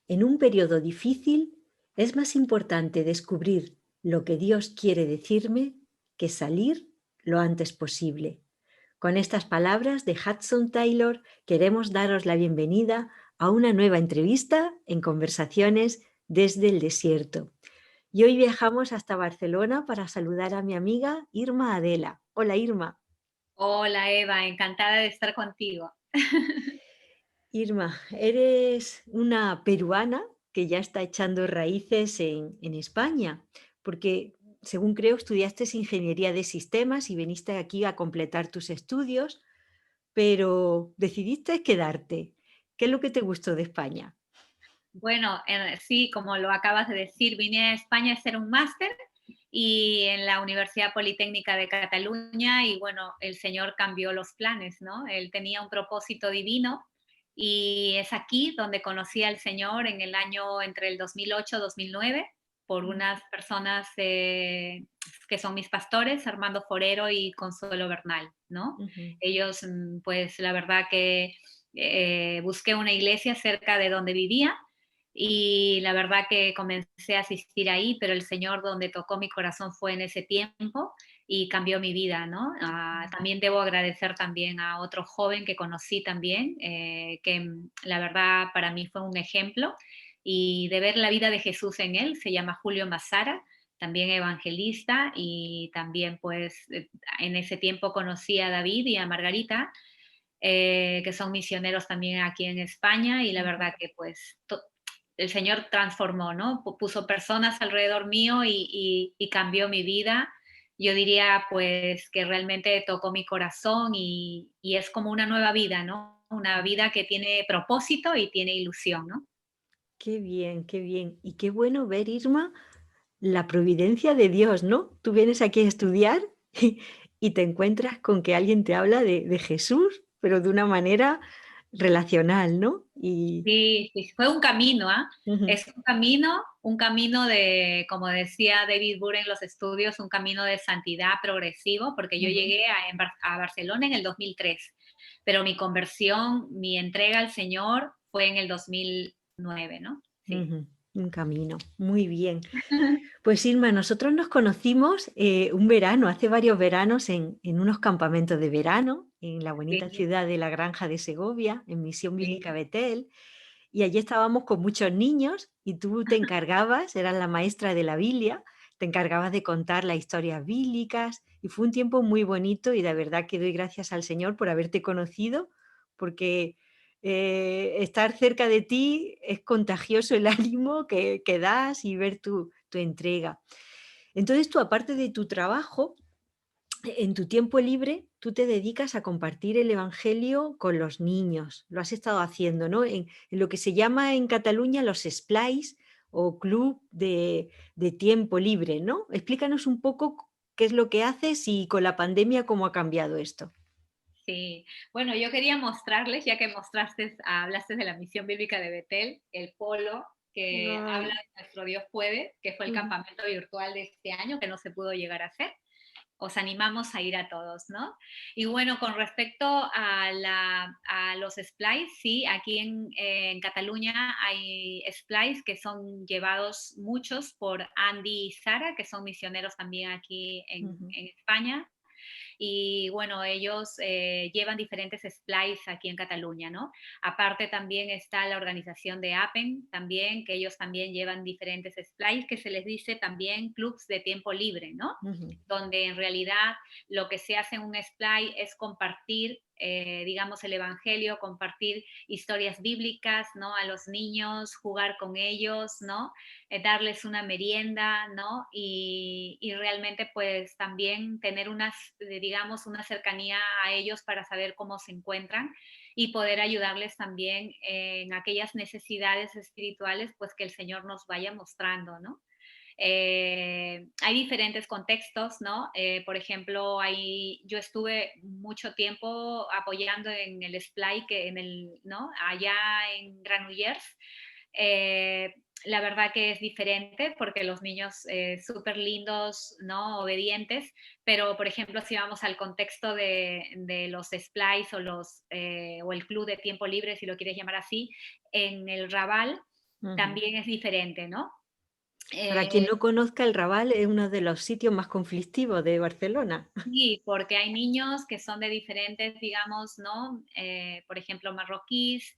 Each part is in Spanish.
En un periodo difícil es más importante descubrir lo que Dios quiere decirme que salir lo antes posible. Con estas palabras de Hudson Taylor queremos daros la bienvenida a una nueva entrevista en Conversaciones desde el Desierto. Y hoy viajamos hasta Barcelona para saludar a mi amiga Irma Adela. Hola Irma. Hola Eva, encantada de estar contigo. Irma, eres una peruana que ya está echando raíces en España, porque según creo estudiaste ingeniería de sistemas y viniste aquí a completar tus estudios, pero decidiste quedarte. ¿Qué es lo que te gustó de España? Bueno, sí, como lo acabas de decir, vine a España a hacer un máster y en la Universidad Politécnica de Cataluña y bueno, el Señor cambió los planes, ¿no? Él tenía un propósito divino y es aquí donde conocí al Señor en el año entre el 2008-2009 por unas personas que son mis pastores, Armando Forero y Consuelo Bernal, ¿no? Ujú. Ellos, pues la verdad que busqué una iglesia cerca de donde vivía y la verdad que comencé a asistir ahí, pero el Señor donde tocó mi corazón fue en ese tiempo y cambió mi vida, ¿no? También debo agradecer también a otro joven que conocí también, que la verdad para mí fue un ejemplo y de ver la vida de Jesús en él, se llama Julio Mazara, también evangelista y también pues en ese tiempo conocí a David y a Margarita, que son misioneros también aquí en España y la verdad que pues el Señor transformó, ¿no? Puso personas alrededor mío y cambió mi vida. Yo diría pues que realmente tocó mi corazón y es como una nueva vida, ¿no? Una vida que tiene propósito y tiene ilusión, ¿no? Qué bien, qué bien. Y qué bueno ver, Irma, la providencia de Dios, ¿no? Tú vienes aquí a estudiar y te encuentras con que alguien te habla de Jesús, pero de una manera relacional, ¿no? Y Sí, sí, fue un camino, ¿ah? ujú, Es un camino de, como decía David Burr en los estudios, un camino de santidad progresivo, porque yo ujú, llegué a Barcelona en el 2003, pero mi conversión, mi entrega al Señor fue en el 2009, ¿no? Sí. ujú, un camino. Muy bien. Pues Irma, nosotros nos conocimos un verano, hace varios veranos, en unos campamentos de verano en la bonita Sí, ciudad de La Granja de Segovia, en Misión Bíblica sí. Betel. Y allí estábamos con muchos niños y tú te encargabas, eras la maestra de la Biblia, te encargabas de contar las historias bíblicas y fue un tiempo muy bonito y de verdad que doy gracias al Señor por haberte conocido, porque estar cerca de ti es contagioso el ánimo que das y ver tu entrega. Entonces tú, aparte de tu trabajo, en tu tiempo libre, tú te dedicas a compartir el evangelio con los niños. Lo has estado haciendo, ¿no? En lo que se llama en Cataluña los splais o club de tiempo libre, ¿no? Explícanos un poco qué es lo que haces y con la pandemia cómo ha cambiado esto. Sí, bueno, yo quería mostrarles, ya que hablaste de la misión bíblica de Betel, el polo que habla Ay, de Nuestro Dios puede, que fue el ujú. campamento virtual de este año, que no se pudo llegar a hacer. Os animamos a ir a todos, ¿no? Y bueno, con respecto a los splice, sí, aquí en Cataluña hay splice que son llevados muchos por Andy y Sara, que son misioneros también aquí Ujú, en España y bueno, ellos llevan diferentes splice aquí en Cataluña, ¿no? Aparte también está la organización de APEN, también, que ellos también llevan diferentes splice, que se les dice también clubs de tiempo libre, ¿no? ujú. Donde en realidad lo que se hace en un splice es compartir, digamos, el evangelio, compartir historias bíblicas, ¿no? A los niños, jugar con ellos, ¿no? Darles una merienda, ¿no? Y realmente pues también tener unas, digamos, una cercanía a ellos para saber cómo se encuentran y poder ayudarles también en aquellas necesidades espirituales pues que el Señor nos vaya mostrando, ¿no? Hay diferentes contextos, ¿no? Por ejemplo, yo estuve mucho tiempo apoyando en el SPLAI, ¿no? Allá en Granollers. Eh, la verdad que es diferente porque los niños súper lindos, ¿no? Obedientes, pero por ejemplo, si vamos al contexto de los splice o el club de tiempo libre, si lo quieres llamar así, en el Raval, Ujú. también es diferente, ¿no? Para quien Eh, no conozca, el Raval es uno de los sitios más conflictivos de Barcelona. Sí, porque hay niños que son de diferentes, digamos, ¿no? Por ejemplo, marroquíes,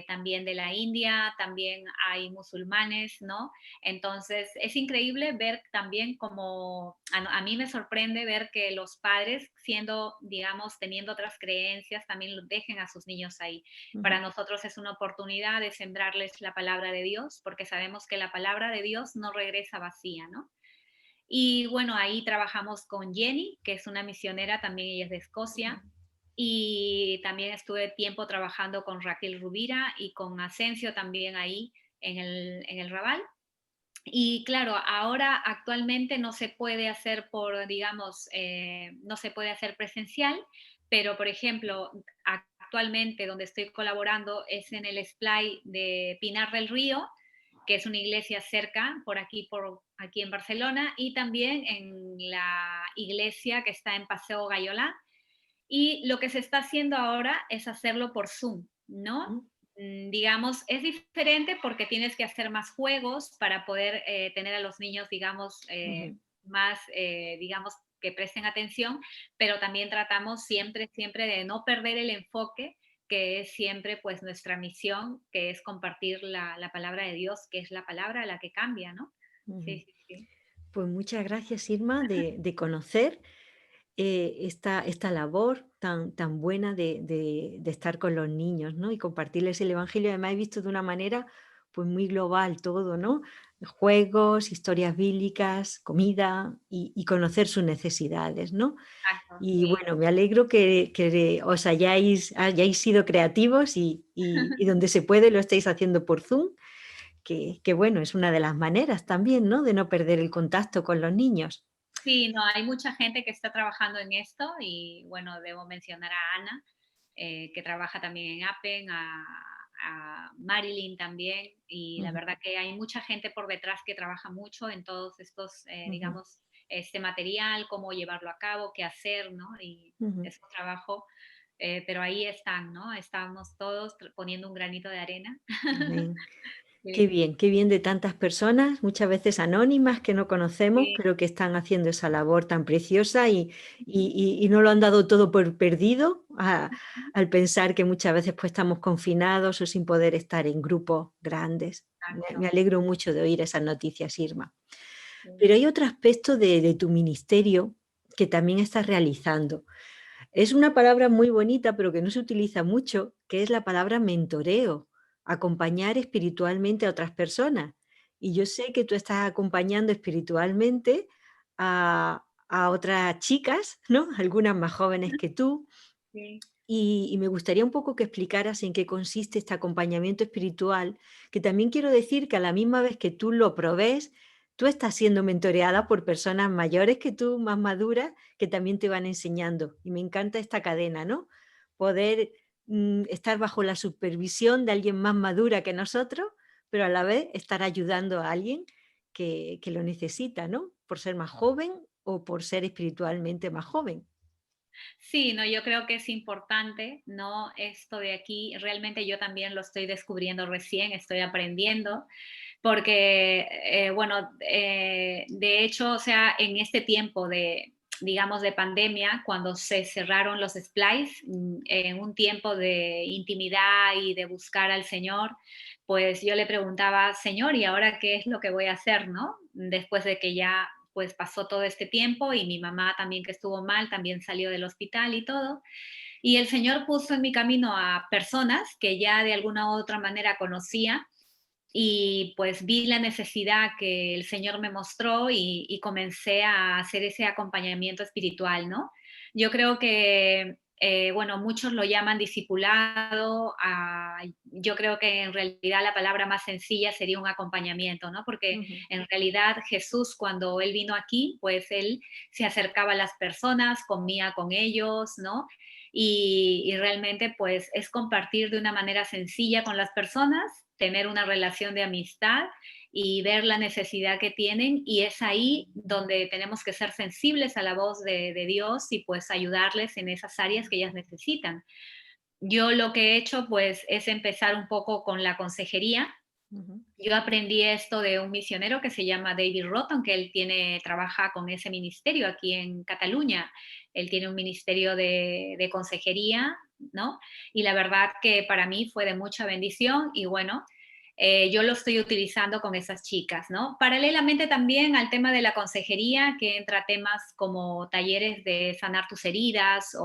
también de la India, también hay musulmanes, ¿no? Entonces, es increíble ver también como, a mí me sorprende ver que los padres, siendo, digamos, teniendo otras creencias, también lo dejen a sus niños ahí. Ujú, Para nosotros es una oportunidad de sembrarles la palabra de Dios, porque sabemos que la palabra de Dios no regresa vacía, ¿no? Y bueno, ahí trabajamos con Jenny, que es una misionera, también ella es de Escocia, y también estuve tiempo trabajando con Raquel Rubira y con Asensio también ahí en el Raval. Y claro, ahora actualmente no se puede hacer por, digamos, no se puede hacer presencial, pero por ejemplo, actualmente donde estoy colaborando es en el SPLAI de Pinar del Río, que es una iglesia cerca, por aquí en Barcelona, y también en la iglesia que está en Paseo Gayolá. Y lo que se está haciendo ahora es hacerlo por Zoom, ¿no? ujú, Digamos, es diferente porque tienes que hacer más juegos para poder tener a los niños, digamos, ujú. más, digamos, que presten atención, pero también tratamos siempre, siempre de no perder el enfoque, que es siempre pues nuestra misión, que es compartir la palabra de Dios, que es la palabra la que cambia, ¿no? Ujú. Sí, sí, sí. Pues muchas gracias, Irma, de conocer esta labor tan buena de estar con los niños, ¿no? Y compartirles el Evangelio. Además, he visto de una manera pues muy global todo, ¿no? Juegos, historias bíblicas, comida y conocer sus necesidades, ¿no? Exacto, Y sí. bueno, me alegro que os hayáis sido creativos y donde se puede lo estáis haciendo por Zoom, que bueno, es una de las maneras también, ¿no? De no perder el contacto con los niños. Sí, no, hay mucha gente que está trabajando en esto y bueno, debo mencionar a Ana, que trabaja también en Appen, a Marilyn también, y la Ujú, verdad que hay mucha gente por detrás que trabaja mucho en todos estos, ujú, digamos, este material, cómo llevarlo a cabo, qué hacer, ¿no? Y ujú. es un trabajo, pero ahí están, ¿no? Estamos todos poniendo un granito de arena. Amén. Sí, Qué bien de tantas personas, muchas veces anónimas que no conocemos, sí. pero que están haciendo esa labor tan preciosa y no lo han dado todo por perdido al pensar que muchas veces pues estamos confinados o sin poder estar en grupos grandes. Me Exacto. alegro mucho de oír esas noticias, Irma. Sí. Pero hay otro aspecto de tu ministerio que también estás realizando. Es una palabra muy bonita, pero que no se utiliza mucho, que es la palabra mentoreo, acompañar espiritualmente a otras personas. Y yo sé que tú estás acompañando espiritualmente a otras chicas, ¿no? Algunas más jóvenes que tú, Sí. y me gustaría un poco que explicaras en qué consiste este acompañamiento espiritual, que también quiero decir que a la misma vez que tú lo provees, tú estás siendo mentoreada por personas mayores que tú, más maduras, que también te van enseñando. Y me encanta esta cadena, ¿no? Poder estar bajo la supervisión de alguien más madura que nosotros, pero a la vez estar ayudando a alguien que lo necesita, ¿no? Por ser más joven o por ser espiritualmente más joven. Sí, no, yo creo que es importante, ¿no? Esto de aquí, realmente yo también lo estoy descubriendo recién, estoy aprendiendo, porque, bueno, de hecho, o sea, en este tiempo de, digamos, de pandemia, cuando se cerraron los splice, en un tiempo de intimidad y de buscar al Señor, pues yo le preguntaba, Señor, ¿y ahora qué es lo que voy a hacer, no? Después de que ya pues pasó todo este tiempo y mi mamá también que estuvo mal, también salió del hospital y todo. Y el Señor puso en mi camino a personas que ya de alguna u otra manera conocía y pues vi la necesidad que el Señor me mostró y comencé a hacer ese acompañamiento espiritual, ¿no? Yo creo que, bueno, muchos lo llaman discipulado, yo creo que en realidad la palabra más sencilla sería un acompañamiento, ¿no? Porque Ujú, en realidad Jesús cuando él vino aquí, pues él se acercaba a las personas, comía con ellos, ¿no? Y realmente pues es compartir de una manera sencilla con las personas, tener una relación de amistad y ver la necesidad que tienen y es ahí donde tenemos que ser sensibles a la voz de Dios y pues ayudarles en esas áreas que ellas necesitan. Yo lo que he hecho pues es empezar un poco con la consejería, Ujú, Yo aprendí esto de un misionero que se llama David Roton, que él trabaja con ese ministerio aquí en Cataluña. Él tiene un ministerio de consejería, ¿no? Y la verdad que para mí fue de mucha bendición y bueno, yo lo estoy utilizando con esas chicas, ¿no? Paralelamente también al tema de la consejería, que entra temas como talleres de sanar tus heridas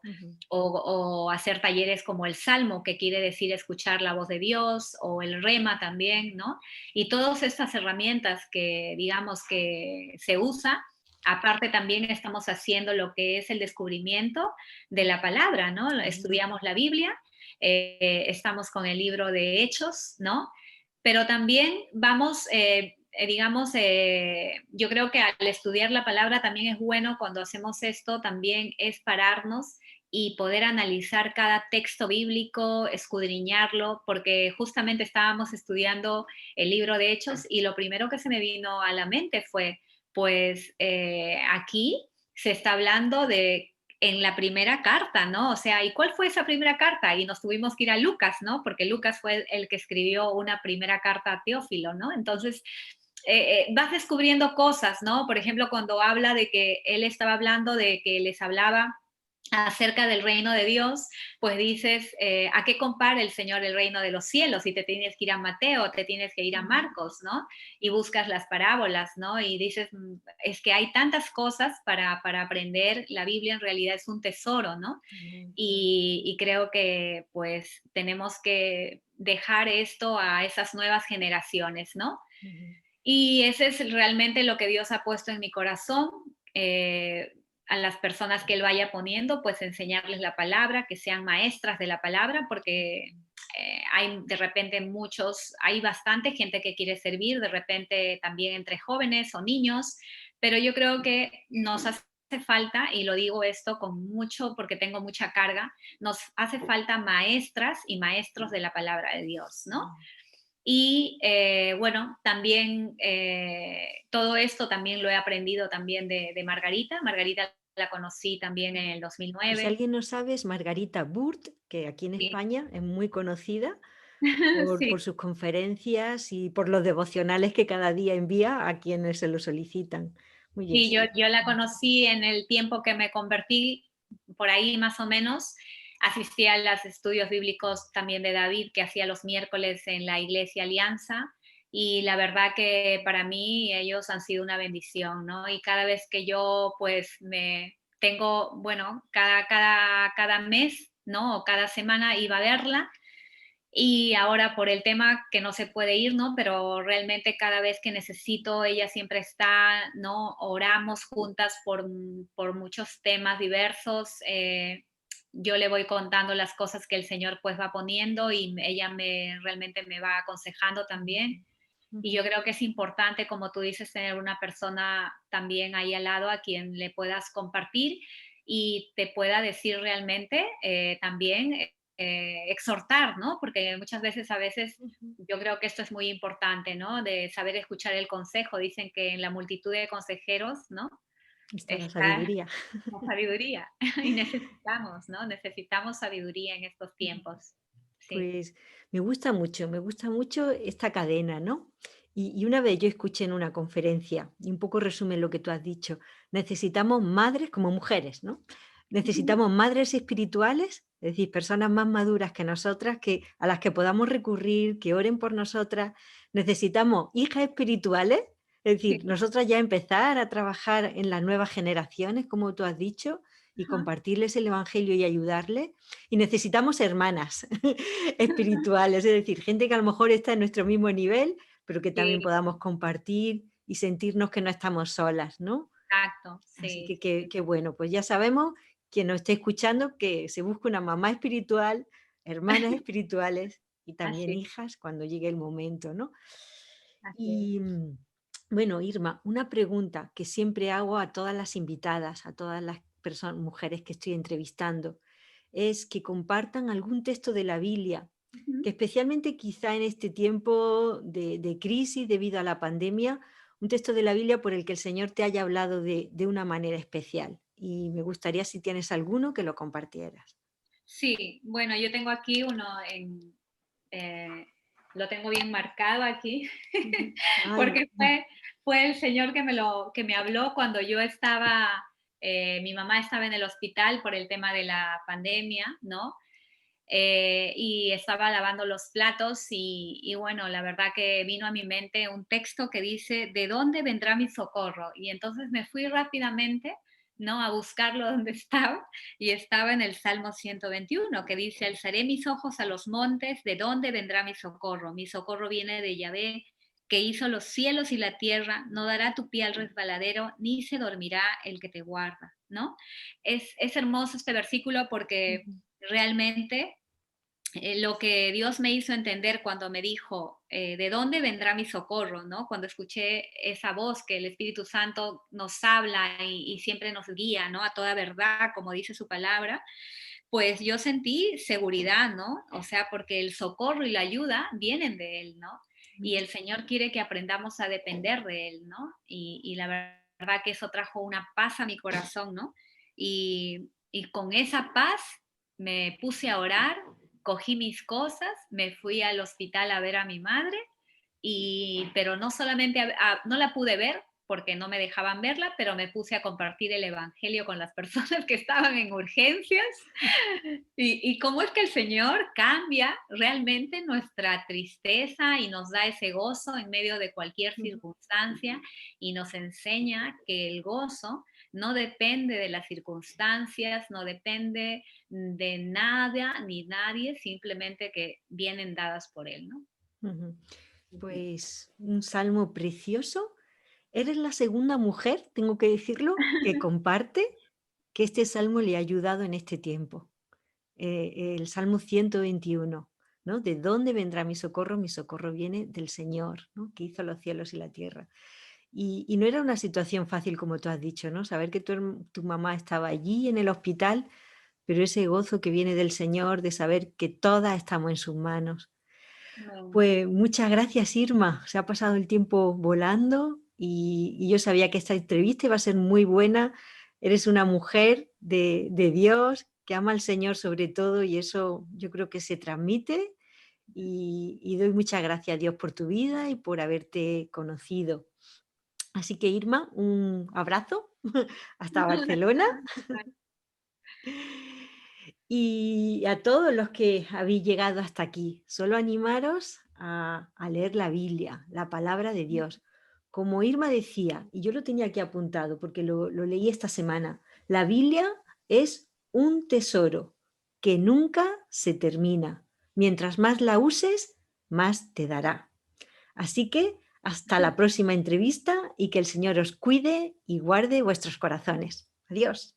ujú, o hacer talleres como el Salmo, que quiere decir escuchar la voz de Dios, o el Rema también, ¿no? Y todas estas herramientas que digamos que se usa, aparte también estamos haciendo lo que es el descubrimiento de la palabra, ¿no? ujú. Estudiamos la Biblia, estamos con el libro de Hechos, ¿no? Pero también vamos, digamos, yo creo que al estudiar la palabra también es bueno cuando hacemos esto, también es pararnos y poder analizar cada texto bíblico, escudriñarlo, porque justamente estábamos estudiando el libro de Hechos y lo primero que se me vino a la mente fue, pues aquí se está hablando de en la primera carta, ¿no? O sea, ¿y cuál fue esa primera carta? Y nos tuvimos que ir a Lucas, ¿no? Porque Lucas fue el que escribió una primera carta a Teófilo, ¿no? Entonces, vas descubriendo cosas, ¿no? Por ejemplo, cuando habla de que él estaba hablando de que les hablaba acerca del reino de Dios, pues dices, ¿a qué compara el Señor el reino de los cielos? Y te tienes que ir a Mateo, te tienes que ir a Ujú, Marcos, ¿no? Y buscas las parábolas, ¿no? Y dices, es que hay tantas cosas para aprender, la Biblia en realidad es un tesoro, ¿no? ujú, Y creo que pues tenemos que dejar esto a esas nuevas generaciones, ¿no? ujú. Y ese es realmente lo que Dios ha puesto en mi corazón. A las personas que Él vaya poniendo, pues enseñarles la palabra, que sean maestras de la palabra, porque hay de repente hay bastante gente que quiere servir, de repente también entre jóvenes o niños, pero yo creo que nos hace falta, y lo digo esto con mucho porque tengo mucha carga, nos hace falta maestras y maestros de la palabra de Dios, ¿no? Y bueno, también todo esto también lo he aprendido también de Margarita. Margarita la conocí también en el Pues si 2009. alguien no sabe, es Margarita Burt, que aquí en Sí, España es muy conocida sí, por sus conferencias y por los devocionales que cada día envía a quienes se lo solicitan. Muy bien, sí, sí. yo la conocí en el tiempo que me convertí, por ahí más o menos. Asistí a los estudios bíblicos también de David, que hacía los miércoles en la Iglesia Alianza. Y la verdad que para mí ellos han sido una bendición, ¿no? Y cada vez que yo pues me tengo, bueno, cada mes, ¿no? O cada semana iba a verla y ahora por el tema que no se puede ir, ¿no? Pero realmente cada vez que necesito, ella siempre está, ¿no? Oramos juntas por muchos temas diversos. Yo le voy contando las cosas que el Señor pues va poniendo y ella realmente me va aconsejando también. Y Ujú. yo creo que es importante, como tú dices, tener una persona también ahí al lado a quien le puedas compartir y te pueda decir realmente también exhortar, ¿no? Porque muchas veces, a veces, Ujú. yo creo que esto es muy importante, ¿no? De saber escuchar el consejo. Dicen que en la multitud de consejeros, ¿no? Está la Está sabiduría. la sabiduría. Y necesitamos, ¿no? Necesitamos sabiduría en estos tiempos. Sí. Pues me gusta mucho esta cadena, ¿no? Y una vez yo escuché en una conferencia, y un poco resume lo que tú has dicho, necesitamos madres como mujeres, ¿no? Necesitamos madres espirituales, es decir, personas más maduras que nosotras, a las que podamos recurrir, que oren por nosotras. Necesitamos hijas espirituales, es decir, Sí. nosotras ya empezar a trabajar en las nuevas generaciones, como tú has dicho, y Ajá. compartirles el Evangelio y ayudarles. Y necesitamos hermanas espirituales, es decir, gente que a lo mejor está en nuestro mismo nivel, pero que también Sí, podamos compartir y sentirnos que no estamos solas, ¿no? exacto. Así Sí, que sí. qué bueno, pues ya sabemos, quien nos esté escuchando, que se busque una mamá espiritual, hermanas espirituales y también Así, hijas cuando llegue el momento, ¿no? así es. Y bueno, Irma, una pregunta que siempre hago a todas las invitadas, a todas las personas, mujeres que estoy entrevistando, es que compartan algún texto de la Biblia, Ujú. que especialmente quizá en este tiempo de crisis debido a la pandemia, un texto de la Biblia por el que el Señor te haya hablado de una manera especial. Y me gustaría si tienes alguno que lo compartieras. Sí, bueno, yo tengo aquí uno en, eh, lo tengo bien marcado aquí, Ujú. Ay, porque fue el Señor que me habló cuando yo estaba, mi mamá estaba en el hospital por el tema de la pandemia, ¿no? Y estaba lavando los platos y bueno, la verdad que vino a mi mente un texto que dice, ¿de dónde vendrá mi socorro? Y entonces me fui rápidamente, ¿no? A buscarlo donde estaba y estaba en el Salmo 121 que dice, alzaré mis ojos a los montes, ¿de dónde vendrá mi socorro? Mi socorro viene de Yahvé, que hizo los cielos y la tierra, no dará tu pie al resbaladero, ni se dormirá el que te guarda, ¿no? Es hermoso este versículo porque ujú, realmente lo que Dios me hizo entender cuando me dijo, ¿de dónde vendrá mi socorro? ¿No? Cuando escuché esa voz que el Espíritu Santo nos habla y siempre nos guía, ¿no? A toda verdad, como dice su palabra, pues yo sentí seguridad, ¿no? O sea, porque el socorro y la ayuda vienen de Él, ¿no? Y ujú, el Señor quiere que aprendamos a depender de Él, ¿no? Y la verdad que eso trajo una paz a mi corazón, ¿no? Y con esa paz me puse a orar, cogí mis cosas, me fui al hospital a ver a mi madre, pero no solamente, no la pude ver porque no me dejaban verla, pero me puse a compartir el Evangelio con las personas que estaban en urgencias y cómo es que el Señor cambia realmente nuestra tristeza y nos da ese gozo en medio de cualquier ujú, circunstancia y nos enseña que el gozo no depende de las circunstancias, no depende de nada ni nadie, simplemente que vienen dadas por Él, ¿no? ujú. Ujú. Pues un salmo precioso. Eres la segunda mujer, tengo que decirlo, que comparte que este salmo le ha ayudado en este tiempo. El Salmo 121, ¿no? ¿De dónde vendrá mi socorro? Mi socorro viene del Señor, ¿no? Que hizo los cielos y la tierra. Y no era una situación fácil, como tú has dicho, ¿no? Saber que tu mamá estaba allí en el hospital, pero ese gozo que viene del Señor, de saber que todas estamos en sus manos. Amén. Pues muchas gracias, Irma. Se ha pasado el tiempo volando y yo sabía que esta entrevista iba a ser muy buena. Eres una mujer de Dios que ama al Señor sobre todo y eso yo creo que se transmite y doy muchas gracias a Dios por tu vida y por haberte conocido. Así que Irma, un abrazo hasta Barcelona y a todos los que habéis llegado hasta aquí. Solo animaros a leer la Biblia, la palabra de Dios. Como Irma decía, y yo lo tenía aquí apuntado porque lo leí esta semana, la Biblia es un tesoro que nunca se termina. Mientras más la uses, más te dará. Así que hasta la próxima entrevista y que el Señor os cuide y guarde vuestros corazones. Adiós.